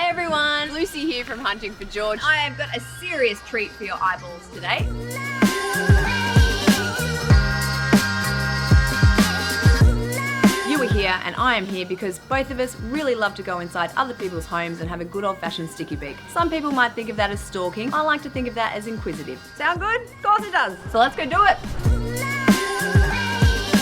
Hi everyone, Lucy here from Hunting for George. I have got a serious treat for your eyeballs today. You are here and I am here because both of us really love to go inside other people's homes and have a good old-fashioned sticky beak. Some people might think of that as stalking. I like to think of that as inquisitive. Sound good? Of course it does. So let's go do it.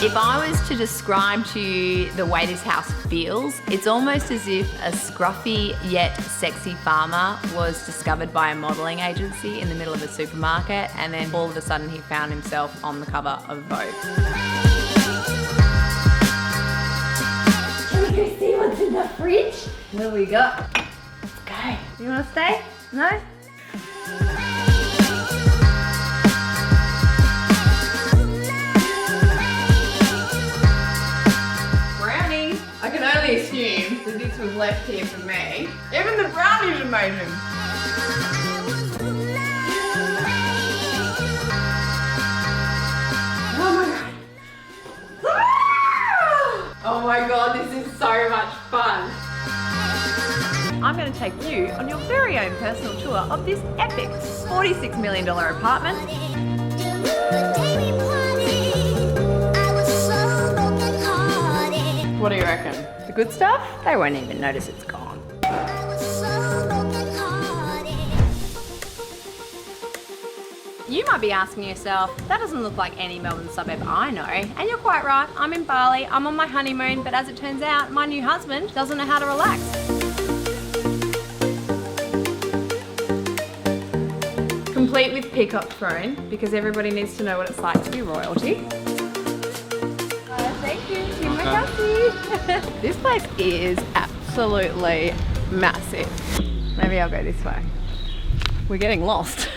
If I was to describe to you the way this house feels, it's almost as if a scruffy yet sexy farmer was discovered by a modelling agency in the middle of a supermarket, and then all of a sudden he found himself on the cover of Vogue. Shall we go see what's in the fridge? What do we got? Let's go. You want to stay? No? I can only assume that this was left here for me. Even the brownies are amazing. Oh my god. Oh my god, this is so much fun. I'm going to take you on your very own personal tour of this epic $46 million apartment. What do you reckon? The good stuff? They won't even notice it's gone. You might be asking yourself, that doesn't look like any Melbourne suburb I know. And you're quite right, I'm in Bali, I'm on my honeymoon, but as it turns out, my new husband doesn't know how to relax. Complete with peacock throne, because everybody needs to know what it's like to be royalty. Thank you. This place is absolutely massive. Maybe I'll go this way. We're getting lost.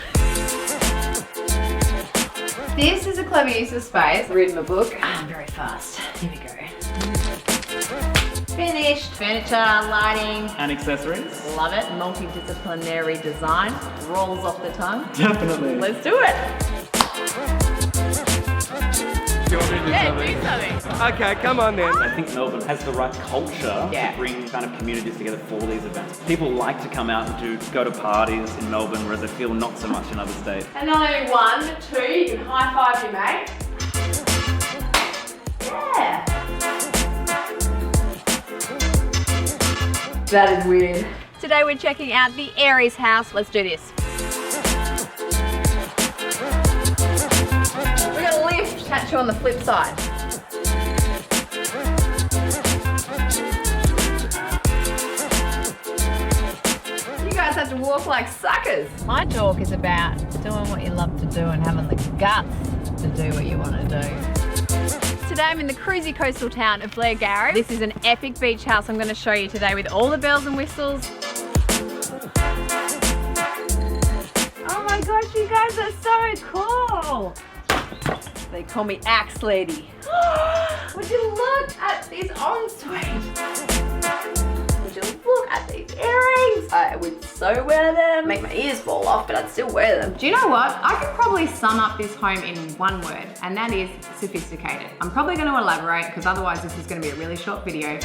This is a clever use of space. Reading a book. I'm very fast. Here we go. Finished. Furniture, lighting. And accessories. Love it. Multidisciplinary design. Rolls off the tongue. Definitely. Let's do it. Do you want me to do something? Do something. Okay, come on then. I think Melbourne has the right culture to bring kind of communities together for these events. People like to come out and go to parties in Melbourne, whereas they feel not so much in other states. And not only one, but two, you can high five your mate. Yeah. That is weird. Today we're checking out the Aries house. Let's do this. We're gonna lift, catch you on the flip side. You guys have to walk like suckers. My talk is about doing what you love to do and having the guts to do what you want to do. Today I'm in the cruisy coastal town of Glade-Wright. This is an epic beach house I'm going to show you today with all the bells and whistles. Oh my gosh, you guys are so cool. They call me Axe Lady. Would you look at this ensuite? Would you look at these earrings? I would so wear them. Make my ears fall off, but I'd still wear them. Do you know what? I could probably sum up this home in one word, and that is sophisticated. I'm probably going to elaborate because otherwise this is going to be a really short video.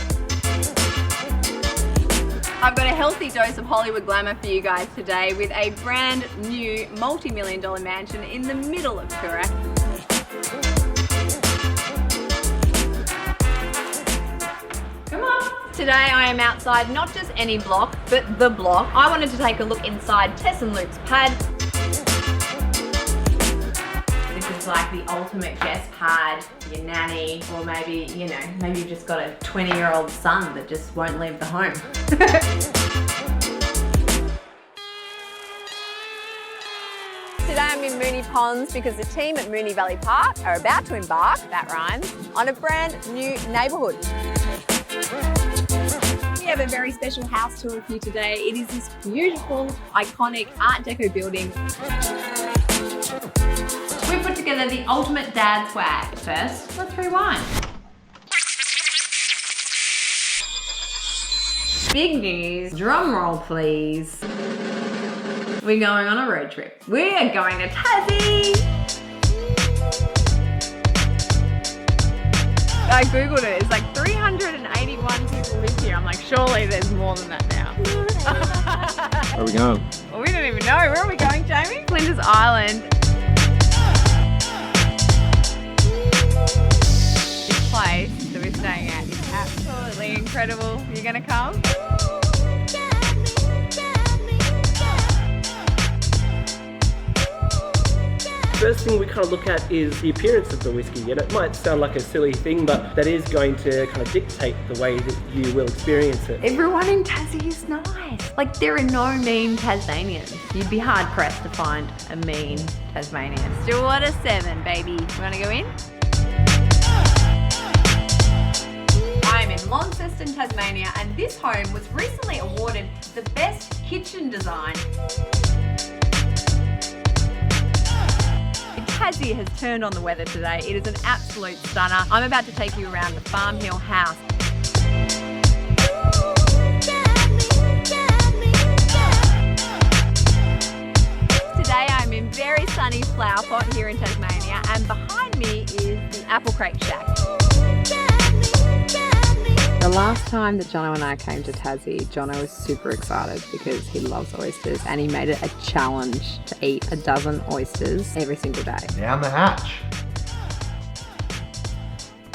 I've got a healthy dose of Hollywood glamour for you guys today with a brand new multi-million-dollar mansion in the middle of Toorak. Come on. Today I am outside not just any block, but the block. I wanted to take a look inside Tess and Luke's pad. This is like the ultimate guest pad for your nanny, or maybe, you know, maybe you've just got a 20-year-old son that just won't leave the home. Today I'm in Moonee Ponds because the team at Moonee Valley Park are about to embark, that rhymes, on a brand new neighbourhood. We have a very special house tour for you today. It is this beautiful, iconic Art Deco building. We put together the ultimate dad swag. First, let's rewind. Big news, drum roll please. We're going on a road trip. We're going to Tassie. I googled it, it's like 381 people live here. I'm like, surely there's more than that now. Where are we going? Well, we don't even know. Where are we going, Jamie? Flinders Island. This place that we're staying at is absolutely incredible. You're gonna come? First thing we kind of look at is the appearance of the whiskey, and it might sound like a silly thing, but that is going to kind of dictate the way that you will experience it. Everyone in Tassie is nice. Like, there are no mean Tasmanians. You'd be hard pressed to find a mean Tasmanian. Stillwater 7, baby. You wanna go in? I'm in Launceston, Tasmania, and this home was recently awarded the best kitchen design. Tassie has turned on the weather today. It is an absolute stunner. I'm about to take you around the Farm Hill house. Today I'm in very sunny Flower Pot here in Tasmania, and behind me is the Apple Crate Shack. The last time that Jonno and I came to Tassie, Jonno was super excited because he loves oysters, and he made it a challenge to eat a dozen oysters every single day. Down the hatch.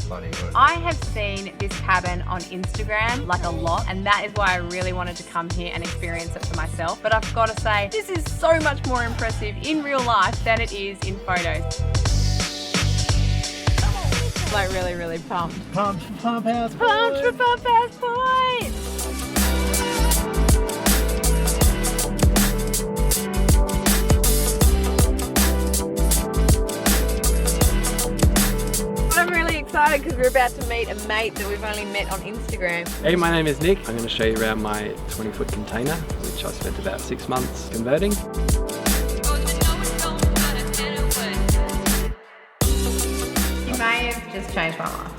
Bloody good. I have seen this cabin on Instagram like a lot, and that is why I really wanted to come here and experience it for myself. But I've got to say, this is so much more impressive in real life than it is in photos. Like really, really pumped. Pumped for Pump House. Pumped for Pump House Point! I'm really excited because we're about to meet a mate that we've only met on Instagram. Hey, my name is Nick. I'm going to show you around my 20-foot container, which I spent about 6 months converting. You may have just changed my life.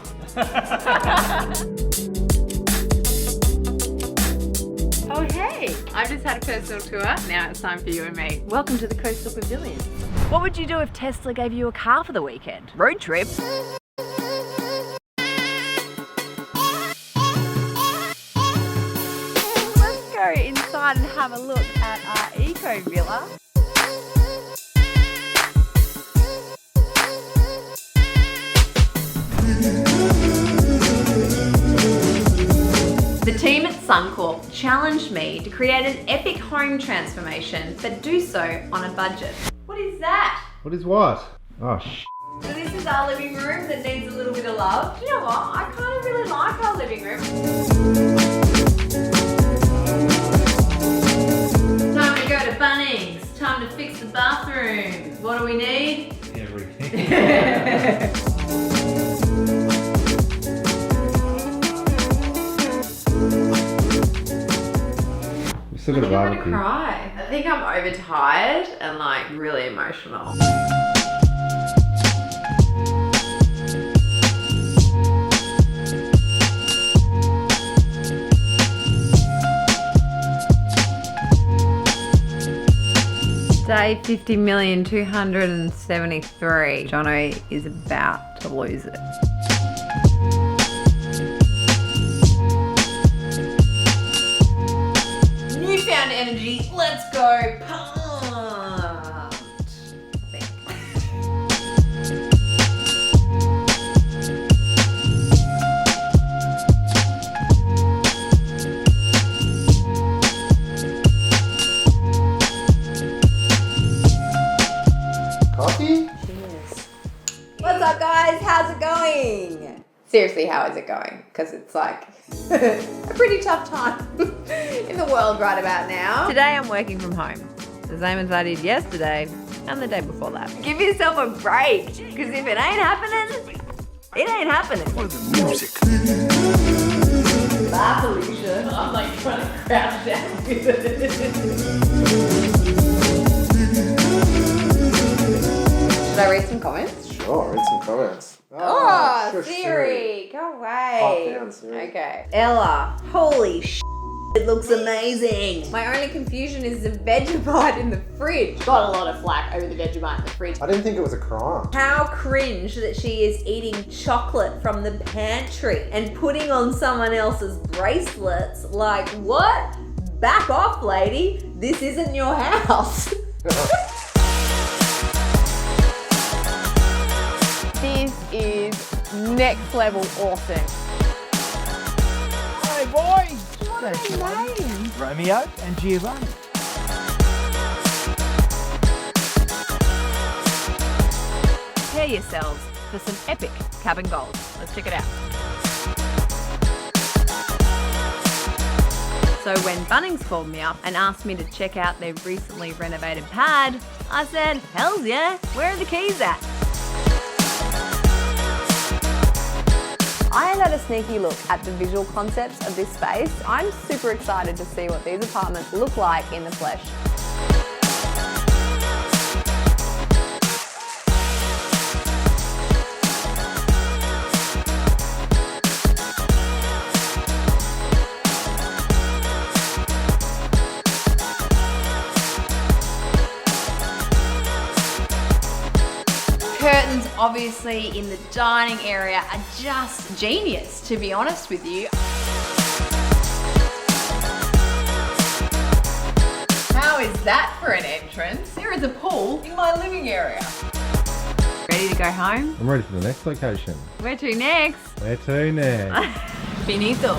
Oh hey, I've just had a personal tour. Now it's time for you and me. Welcome to the Coastal Pavilion. What would you do if Tesla gave you a car for the weekend? Road trip. Let's go inside and have a look at our eco villa. The team at Suncorp challenged me to create an epic home transformation, but do so on a budget. What is that? What is what? Oh, So this is our living room that needs a little bit of love. Do you know what? I kind of really like our living room. Time to go to Bunnings. Time to fix the bathroom. What do we need? everything. We still got a I'm gonna barbecue. cry. I think I'm overtired and like really emotional. Day 50,273. Jonno is about to lose it. Newfound energy. Let's go. Pumped. Coffee? What's up, guys? How's it going? Seriously, how is it going? Because it's like a pretty tough time in the world right about now. Today I'm working from home, the same as I did yesterday and the day before that. Give yourself a break, because if it ain't happening, it ain't happening. Bye, Felicia. I'm like trying to crouch down with it. Should I read some comments? Sure, read some comments. Oh, sure, Siri, go away. Hop down, Siri. Okay. Ella, holy sh**, it looks amazing. My only confusion is the Vegemite in the fridge. Got a lot of flack over the Vegemite in the fridge. I didn't think it was a crime. How cringe that she is eating chocolate from the pantry and putting on someone else's bracelets. Like, what? Back off, lady. This isn't your house. This is next level awesome. Hey boys! What are their names? Romeo and Giovanni. Prepare yourselves for some epic cabin gold. Let's check it out. So when Bunnings called me up and asked me to check out their recently renovated pad, I said, hells yeah, where are the keys at? I had a sneaky look at the visual concepts of this space. I'm super excited to see what these apartments look like in the flesh. Curtains, obviously, in the dining area are just genius, to be honest with you. How is that for an entrance? There is a pool in my living area. Ready to go home? I'm ready for the next location. Where to next? Where to next? Finito.